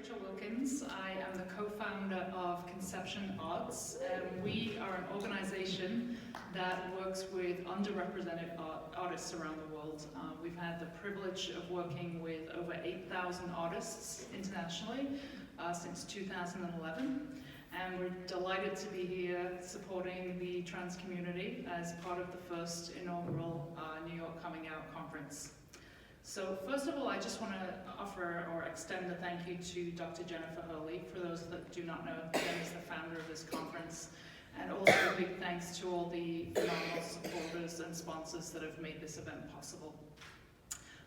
Rachel Wilkins. I am the co-founder of Conception Arts. We are an organization that works with underrepresented artists around the world. We've had the privilege of working with over 8,000 artists internationally since 2011. And we're delighted to be here supporting the trans community as part of the first inaugural New York Coming Out conference. So first of all, I just want to offer or extend a thank you to Dr. Jennifer Hurley. For those that do not know, Jen is the founder of this conference. And also a big thanks to all the phenomenal supporters and sponsors that have made this event possible.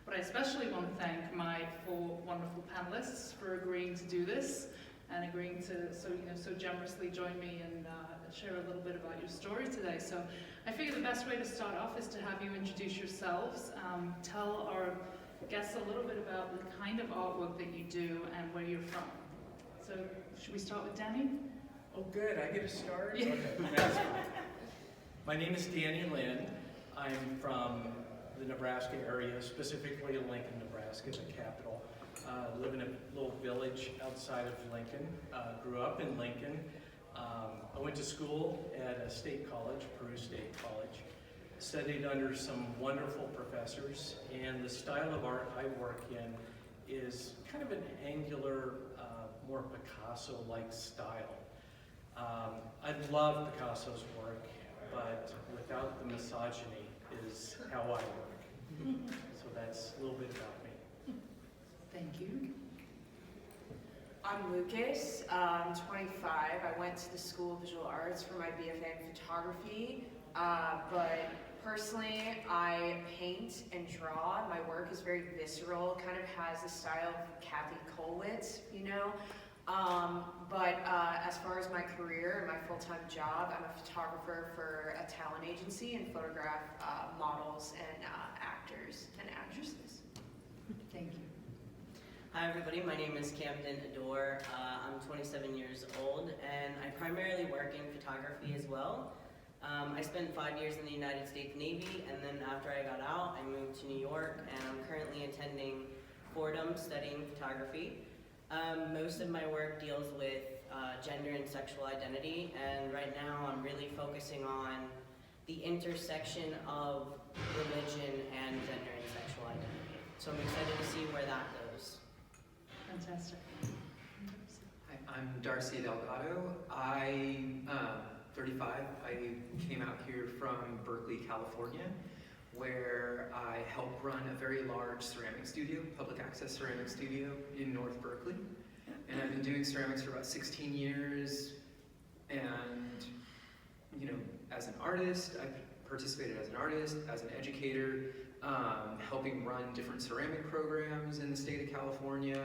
But I especially want to thank my four wonderful panelists for agreeing to do this and agreeing to so generously join me and share a little bit about your story today. So I figure the best way to start off is to have you introduce yourselves, tell our guests a little bit about the kind of artwork that you do and where you're from. So should we start with Danny? Oh good, I get to start? Yeah. Okay, that's fine. My name is Danny Lynn. I'm from the Nebraska area, specifically Lincoln, Nebraska, the capital. Live in a little village outside of Lincoln. Grew up in Lincoln. I went to school at a state college, Peru State College. Studied under some wonderful professors, and the style of art I work in is kind of an angular, more Picasso-like style. I love Picasso's work, but without the misogyny is how I work. So that's a little bit about me. Thank you. I'm Lucas, I'm 25. I went to the School of Visual Arts for my BFA in photography, but personally I paint and draw. My work is very visceral, kind of has the style of Kathy Kollwitz, you know. But as far as my career and my full-time job, I'm a photographer for a talent agency and photograph models and actors and actresses. Thank you. Hi everybody, my name is Camden. I'm 27 years old and I primarily work in photography as well. I spent 5 years in the United States Navy, and then after I got out I moved to New York, and I'm currently attending Fordham studying photography. Most of my work deals with gender and sexual identity, and right now I'm really focusing on the intersection of religion and gender and sexual identity. So I'm excited to see where that goes. Fantastic. Hi, I'm Darcy Delgado. I'm 35. I came out here from Berkeley, California, where I help run a very large ceramic studio, public access ceramic studio in North Berkeley. And I've been doing ceramics for about 16 years. And, you know, as an artist, I participated as an artist, as an educator, helping run different ceramic programs in the state of California,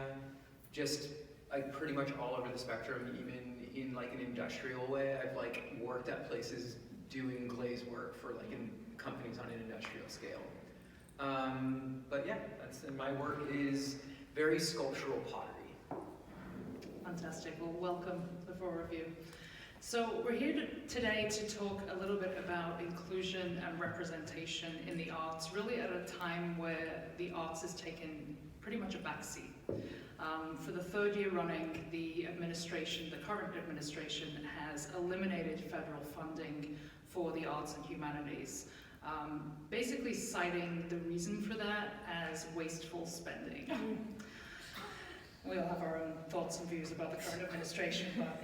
just like pretty much all over the spectrum, even in like an industrial way. I've like worked at places doing glaze work for like in companies on an industrial scale. But yeah, and my work is very sculptural pottery. Fantastic. Well, welcome, the four of you. So we're here today to talk a little bit about inclusion and representation in the arts, really at a time where the arts has taken pretty much a backseat. For the third year running, the current administration has eliminated federal funding for the arts and humanities, basically citing the reason for that as wasteful spending. We all have our own thoughts and views about the current administration, but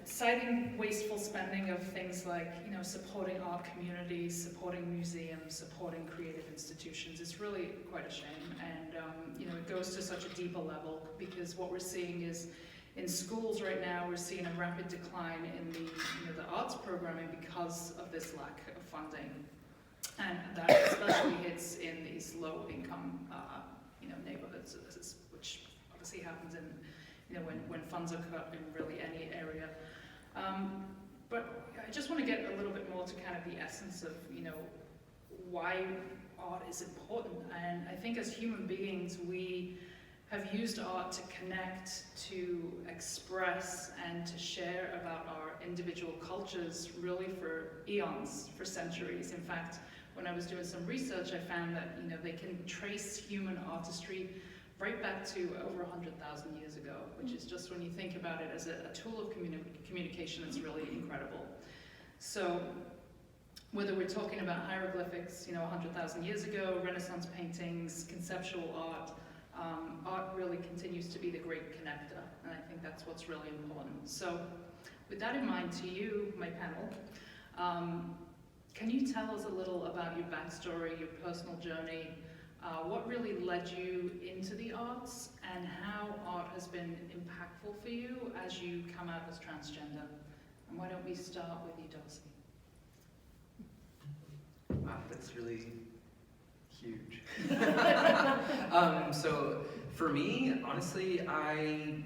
citing wasteful spending of things like supporting art communities, supporting museums, supporting creative institutions is really quite a shame. And it goes to such a deeper level, because what we're seeing is in schools right now we're seeing a rapid decline in the arts programming because of this lack of funding, and that especially hits in these low income neighborhoods, which obviously happens in when funds are cut in really any area. But I just want to get a little bit more to kind of the essence of why art is important. And I think as human beings we have used art to connect, to express, and to share about our individual cultures really for eons, for centuries. In fact, when I was doing some research, I found that they can trace human artistry right back to over 100,000 years ago, which is just, when you think about it as a tool of communication, it's really incredible. So whether we're talking about hieroglyphics, 100,000 years ago, Renaissance paintings, conceptual art, art really continues to be the great connector, and I think that's what's really important. So with that in mind, to you, my panel, can you tell us a little about your backstory, your personal journey, what really led you into the arts, and how art has been impactful for you as you come out as transgender? And why don't we start with you, Darcy? Wow, that's really huge. So for me, honestly, I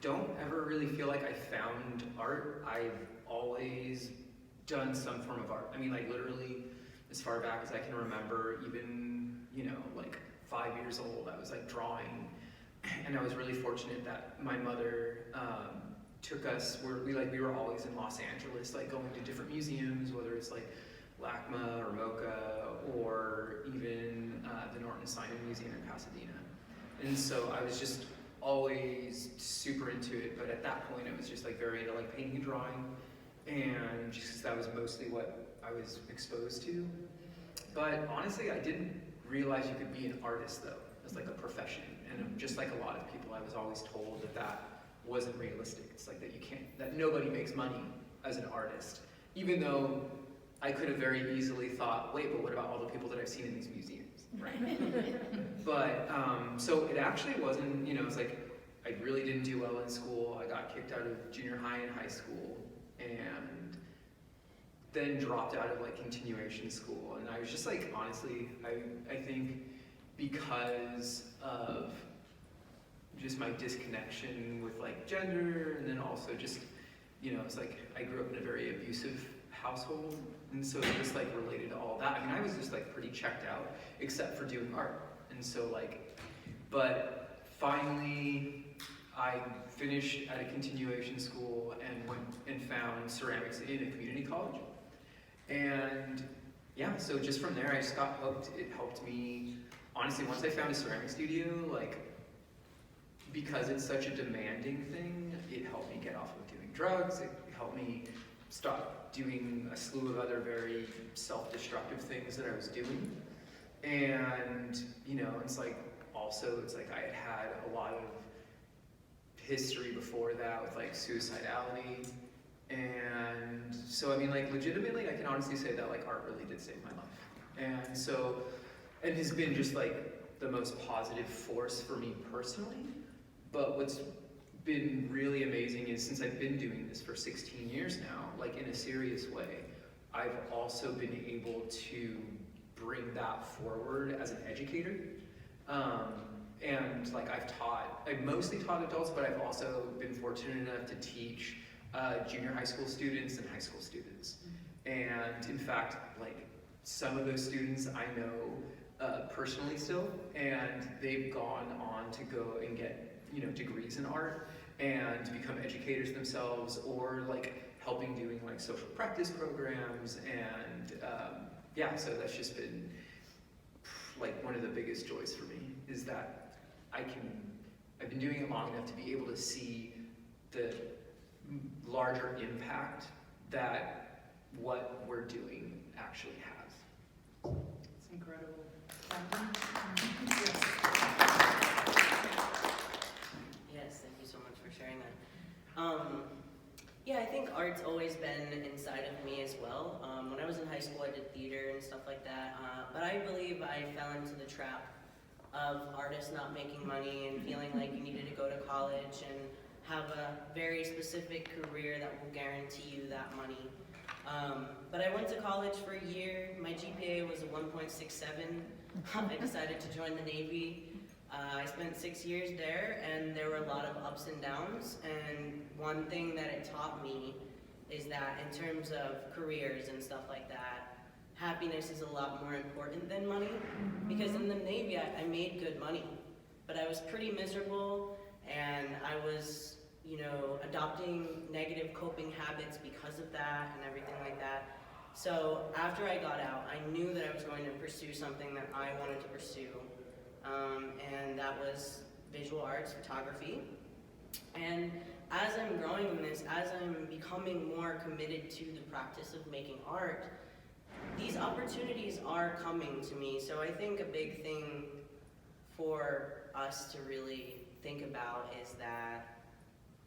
don't ever really feel like I found art. I've always done some form of art. I mean, like literally as far back as I can remember, even, like 5 years old, I was like drawing. And I was really fortunate that my mother took us, we were always in Los Angeles, like going to different museums, whether it's like LACMA or MoCA, or even the Norton Simon Museum in Pasadena. And so I was just always super into it, but at that point I was just like very into like painting and drawing, and just 'cause that was mostly what I was exposed to. But honestly, I didn't realize you could be an artist though, as like a profession. And just like a lot of people, I was always told that that wasn't realistic. It's like that you can't, that nobody makes money as an artist, even though I could have very easily thought, wait, but what about all the people that I've seen in these museums, right? But, so it actually wasn't, it's like, I really didn't do well in school. I got kicked out of junior high and high school, and then dropped out of like continuation school. And I was just like, honestly, I think because of just my disconnection with like gender, and then also just, it's like, I grew up in a very abusive household, and so it just like related to all that. I mean, I was just like pretty checked out, except for doing art. And so like, but finally I finished at a continuation school and went and found ceramics in a community college. And yeah, so just from there I just got hooked. It helped me, honestly, once I found a ceramic studio, like, because it's such a demanding thing, it helped me get off of doing drugs. It helped me stop doing a slew of other very self-destructive things that I was doing. And, it's like, also, it's like I had a lot of history before that with like suicidality. And so, I mean, like, legitimately, I can honestly say that like art really did save my life. And so, and has been just like the most positive force for me personally. But what's been really amazing is, since I've been doing this for 16 years now, like in a serious way, I've also been able to bring that forward as an educator. And like I've mostly taught adults, but I've also been fortunate enough to teach junior high school students and high school students. And in fact, like some of those students I know personally still, and they've gone on to go and get degrees in art and to become educators themselves, or like helping doing like social practice programs. And yeah, so that's just been like one of the biggest joys for me, is that I've been doing it long enough to be able to see the larger impact that what we're doing actually has. It's incredible. Yes, thank you so much for sharing that. Yeah, I think art's always been inside of me as well. When I was in high school, I did theater and stuff like that, but I believe I fell into the trap of artists not making money and feeling like you needed to go to college and have a very specific career that will guarantee you that money. But I went to college for a year. My GPA was a 1.67. I decided to join the Navy. I spent 6 years there, and there were a lot of ups and downs. And one thing that it taught me is that in terms of careers and stuff like that, happiness is a lot more important than money. Because in the Navy, I made good money, but I was pretty miserable, and I was, adopting negative coping habits because of that and everything like that. So after I got out, I knew that I was going to pursue something that I wanted to pursue. and that was visual arts, photography. And as I'm growing in this, as I'm becoming more committed to the practice of making art, these opportunities are coming to me. So I think a big thing for us to really think about is that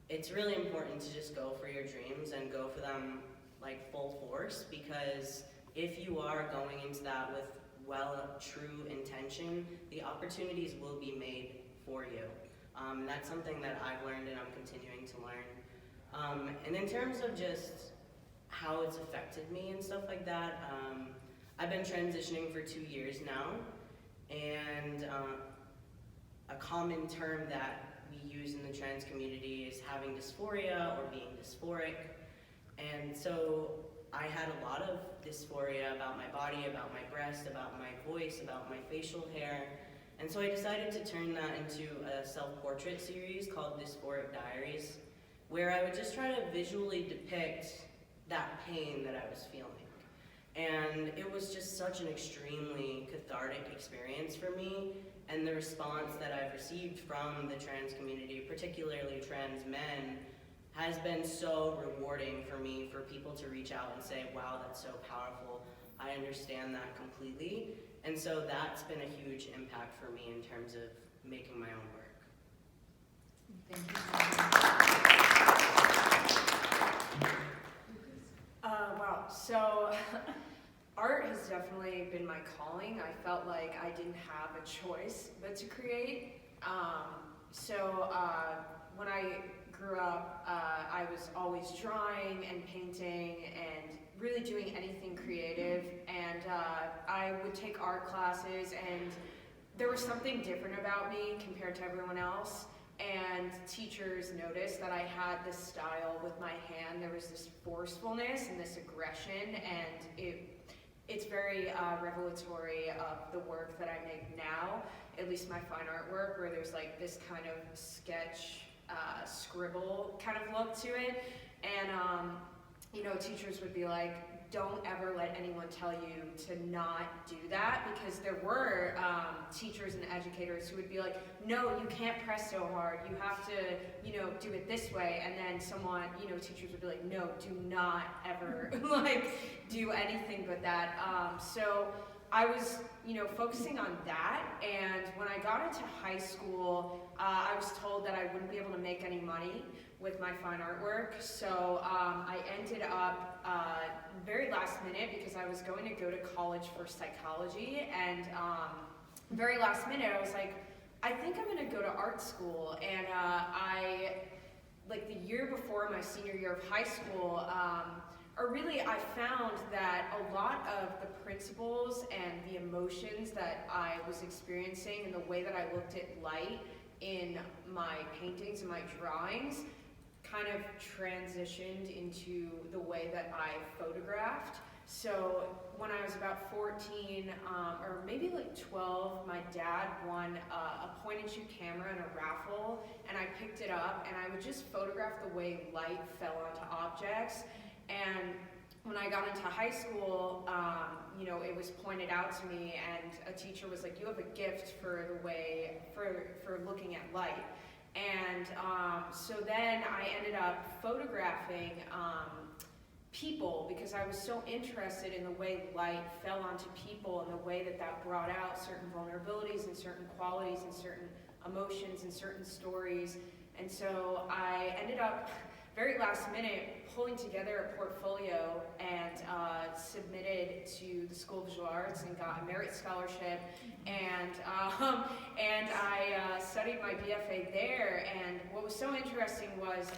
it's really important to just go for your dreams and go for them like full force, because if you are going into that with true intention, the opportunities will be made for you. That's something that I've learned and I'm continuing to learn. And in terms of just how it's affected me and stuff like that, I've been transitioning for 2 years now, and a common term that we use in the trans community is having dysphoria or being dysphoric. And so I had a lot of dysphoria about my body, about my breast, about my voice, about my facial hair. And so I decided to turn that into a self-portrait series called Dysphoric Diaries, where I would just try to visually depict that pain that I was feeling. And it was just such an extremely cathartic experience for me, and the response that I've received from the trans community, particularly trans men, has been so rewarding for me, for people to reach out and say, wow, that's so powerful. I understand that completely. And so that's been a huge impact for me in terms of making my own work. Thank you. Wow, so art has definitely been my calling. I felt like I didn't have a choice but to create. When I grew up, I was always drawing and painting and really doing anything creative, and I would take art classes, and there was something different about me compared to everyone else, and teachers noticed that I had this style with my hand. There was this forcefulness and this aggression, and it's very revelatory of the work that I make now, at least my fine art work, where there's like this kind of sketch, scribble kind of look to it. And teachers would be like, don't ever let anyone tell you to not do that, because there were teachers and educators who would be like, no, you can't press so hard, you have to do it this way. And then teachers would be like, no, do not ever do anything but that. So I was focusing on that, and when I got into high school, I was told that I wouldn't be able to make any money with my fine artwork. So I ended up very last minute, because I was going to go to college for psychology, and very last minute I was like, I think I'm going to go to art school. And the year before my senior year of high school, I found that a lot of the principles and the emotions that I was experiencing and the way that I looked at light in my paintings and my drawings kind of transitioned into the way that I photographed. So when I was about 14, or maybe 12, my dad won a point-and-shoot camera in a raffle, and I picked it up, and I would just photograph the way light fell onto objects. And when I got into high school, it was pointed out to me, and a teacher was like, you have a gift for the way, for looking at light. And so then I ended up photographing people, because I was so interested in the way light fell onto people and the way that brought out certain vulnerabilities and certain qualities and certain emotions and certain stories. And so I ended up, very last minute, pulling together a portfolio and submitted to the School of Visual Arts and got a merit scholarship, and I studied my BFA there. And what was so interesting was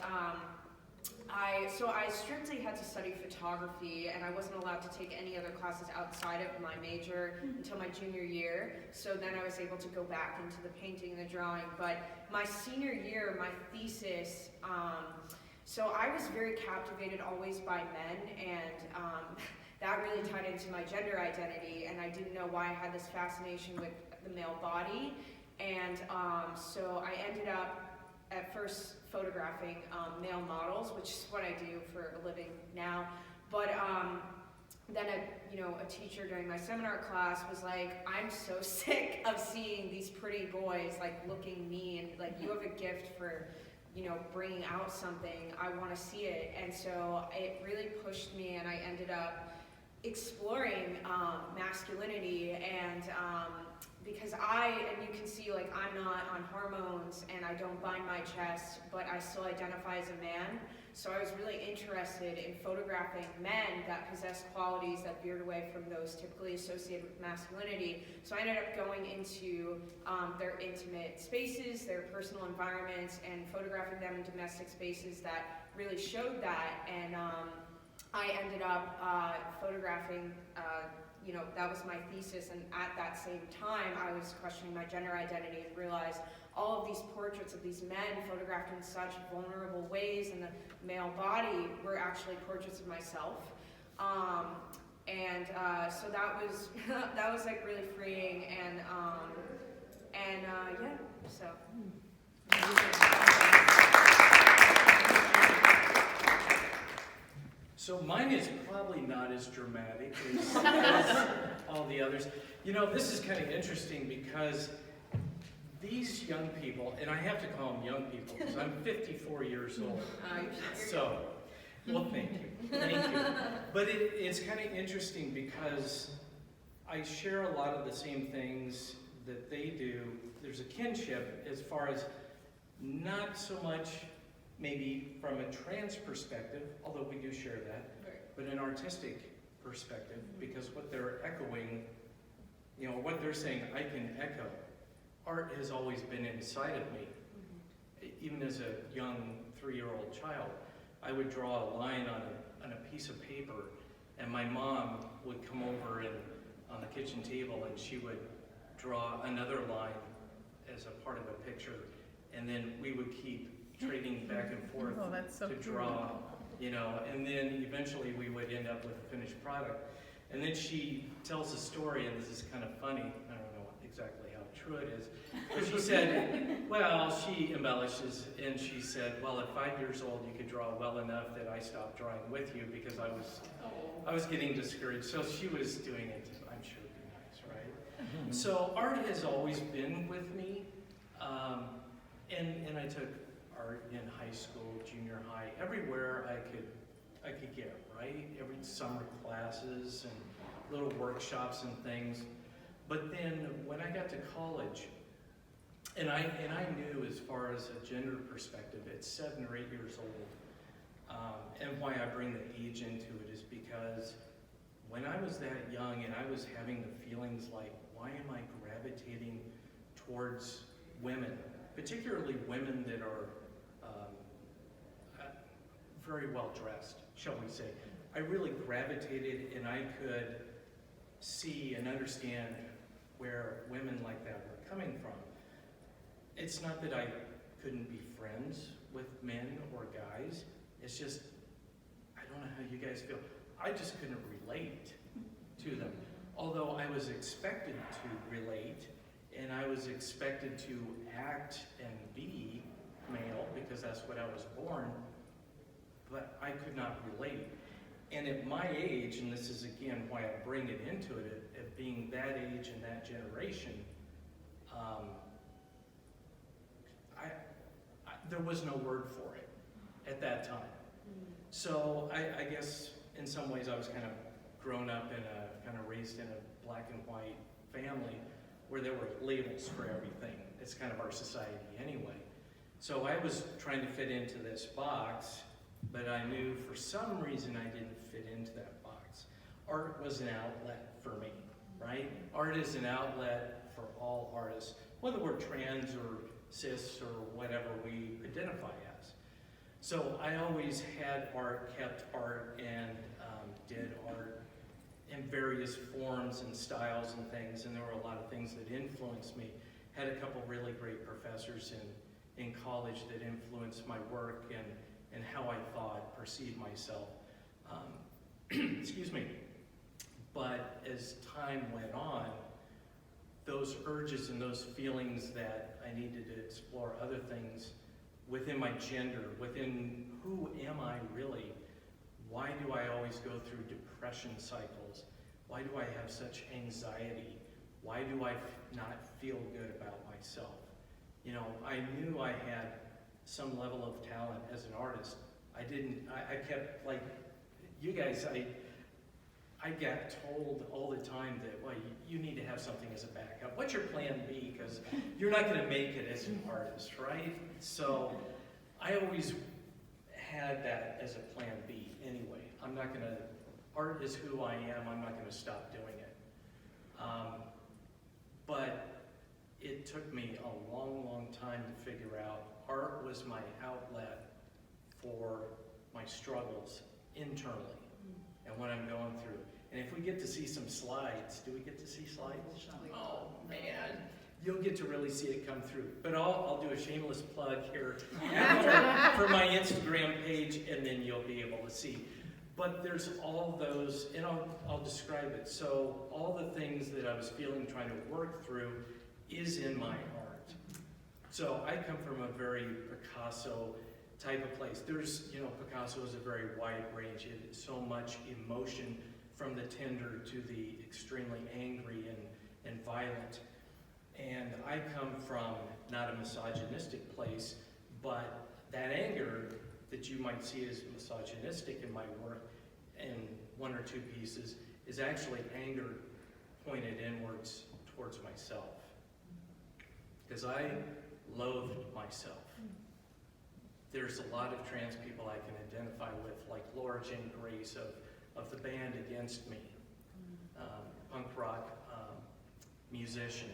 I strictly had to study photography, and I wasn't allowed to take any other classes outside of my major until my junior year. So then I was able to go back into the painting and the drawing. But my senior year, my thesis, so I was very captivated always by men, and that really tied into my gender identity, and I didn't know why I had this fascination with the male body. And so I ended up at first photographing male models, which is what I do for a living now. But then a teacher during my seminar class was like, I'm so sick of seeing these pretty boys like looking mean, like you have a gift for, bringing out something, I want to see it. And so it really pushed me, and I ended up exploring masculinity, and because and you can see, like, I'm not on hormones and I don't bind my chest, but I still identify as a man. So I was really interested in photographing men that possess qualities that veered away from those typically associated with masculinity. So I ended up going into their intimate spaces, their personal environments, and photographing them in domestic spaces that really showed that. And I ended up photographing, that was my thesis, and at that same time I was questioning my gender identity and realized all of these portraits of these men photographed in such vulnerable ways in the male body were actually portraits of myself. So that was that was like really freeing, and yeah, so. So mine is probably not as dramatic as all the others. This is kind of interesting because these young people, and I have to call them young people because I'm 54 years old. So, well, thank you. But it's kind of interesting because I share a lot of the same things that they do. There's a kinship as far as not so much maybe from a trans perspective, although we do share that, but an artistic perspective, because what they're echoing, what they're saying, I can echo. Art has always been inside of me. Even as a young 3-year-old child, I would draw a line on a piece of paper, and my mom would come over on the kitchen table, and she would draw another line as a part of a picture, and then we would keep trading back and forth to draw, and then eventually we would end up with a finished product. And then she tells a story, and this is kind of funny, I don't know exactly how true it is, but she said, she embellishes, and she said, at 5 years old you could draw well enough that I stopped drawing with you because I was getting discouraged. So she was doing it to, I'm sure, be nice, right? So art has always been with me, and I took art in high school, junior high, everywhere I could get, right? Every summer classes and little workshops and things. But then when I got to college, and I knew as far as a gender perspective at 7 or 8 years old, and why I bring the age into it is because when I was that young and I was having the feelings like, why am I gravitating towards women, particularly women that are very well dressed, shall we say. I really gravitated, and I could see and understand where women like that were coming from. It's not that I couldn't be friends with men or guys, it's just, I don't know how you guys feel. I just couldn't relate to them. Although I was expected to relate, and I was expected to act and be male because that's what I was born, but I could not relate. And at my age, and this is again why I bring it into it, at being that age and that generation, there was no word for it at that time. So I guess in some ways I was kind of grown up kind of raised in a black and white family where there were labels for everything. It's kind of our society anyway. So I was trying to fit into this box, but I knew for some reason I didn't fit into that box. Art was an outlet for me, right? Art is an outlet for all artists, whether we're trans or cis or whatever we identify as. So I always had art, kept art, and did art in various forms and styles and things, and there were a lot of things that influenced me. Had a couple really great professors in college that influenced my work and how I thought, perceived myself. Excuse me. But as time went on, those urges and those feelings that I needed to explore other things within my gender, within who am I really, Why do I always go through depression cycles? Why do I have such anxiety? Why do I not feel good about myself? You know, I knew I had some level of talent as an artist. I kept, like, you guys, I got told all the time that, well, you need to have something as a backup. What's your plan B? Because you're not going to make it as an artist, right? So I always had that as a plan B anyway. I'm not going to, art is who I am. I'm not going to stop doing it. But it took me a long, long time to figure out art was my outlet for my struggles internally and what I'm going through. And if we get to see some slides, do we get to see slides? Oh, man. You'll get to really see it come through. But I'll do a shameless plug here for my Instagram page, and then you'll be able to see. But there's all those, and I'll describe it. So all the things that I was feeling, trying to work through, is in my art. So I come from a very Picasso type of place. There's, you know, Picasso is a very wide range. It is so much emotion, from the tender to the extremely angry and violent. And I come from not a misogynistic place, but that anger that you might see as misogynistic in my work in one or two pieces is actually anger pointed inwards towards myself. Because I loathed myself. There's a lot of trans people I can identify with, like Laura Jane Grace of the band Against Me, punk rock musician.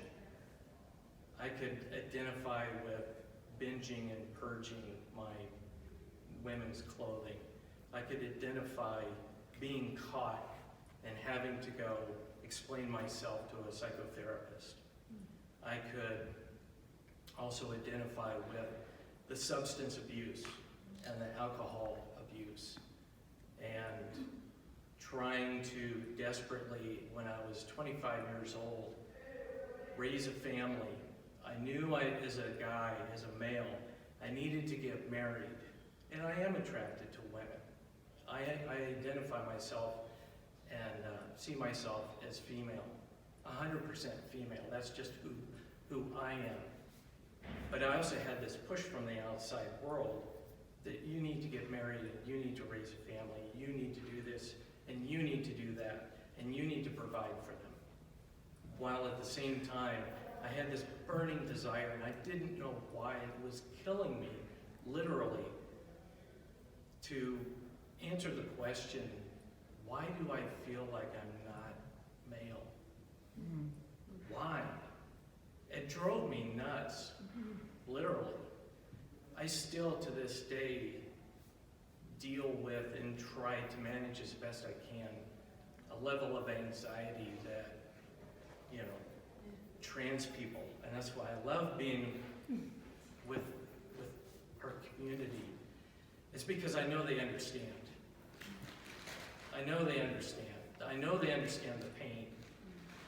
I could identify with binging and purging my women's clothing. I could identify being caught and having to go explain myself to a psychotherapist. I could also identify with the substance abuse and the alcohol abuse, and trying to desperately, when I was 25 years old, raise a family. I knew as a guy, as a male, I needed to get married, and I am attracted to women. I identify myself and see myself as female, 100% female. That's just who I am. But I also had this push from the outside world that you need to get married, and you need to raise a family, you need to do this, and you need to do that, and you need to provide for them. While at the same time, I had this burning desire, and I didn't know why it was killing me, literally, to answer the question, why do I feel like I'm not male? Why? It drove me nuts, literally. I still, to this day, deal with and try to manage as best I can a level of anxiety that, you know, trans people, and that's why I love being with our community. It's because I know they understand. I know they understand. I know they understand the pain.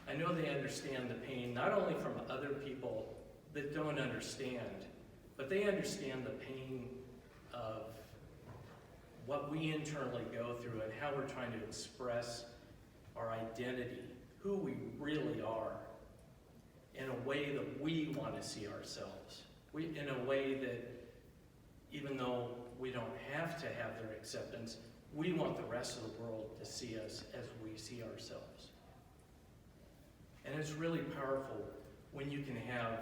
I know they understand the pain not only from other people that don't understand, but they understand the pain of what we internally go through and how we're trying to express our identity, who we really are, in a way that we want to see ourselves. In a way that, even though we don't have to have their acceptance, we want the rest of the world to see us as we see ourselves. And it's really powerful when you can have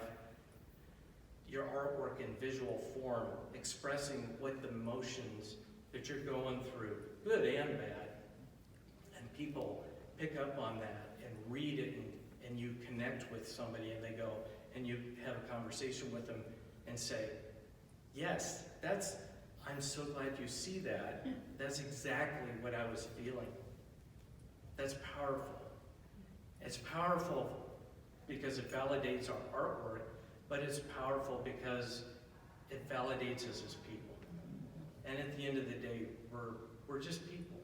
your artwork in visual form expressing what the emotions that you're going through, good and bad, and people pick up on that and read it, and you connect with somebody, and they go, and you have a conversation with them and say, yes, I'm so glad you see that. That's exactly what I was feeling. That's powerful. It's powerful because it validates our artwork, but it's powerful because it validates us as people. And at the end of the day, we're just people.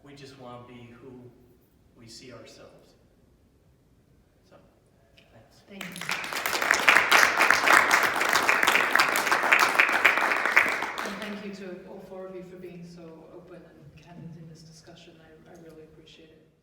We just want to be who we see ourselves. So, thanks. Thank you. And thank you to all four of you for being so open appreciate it.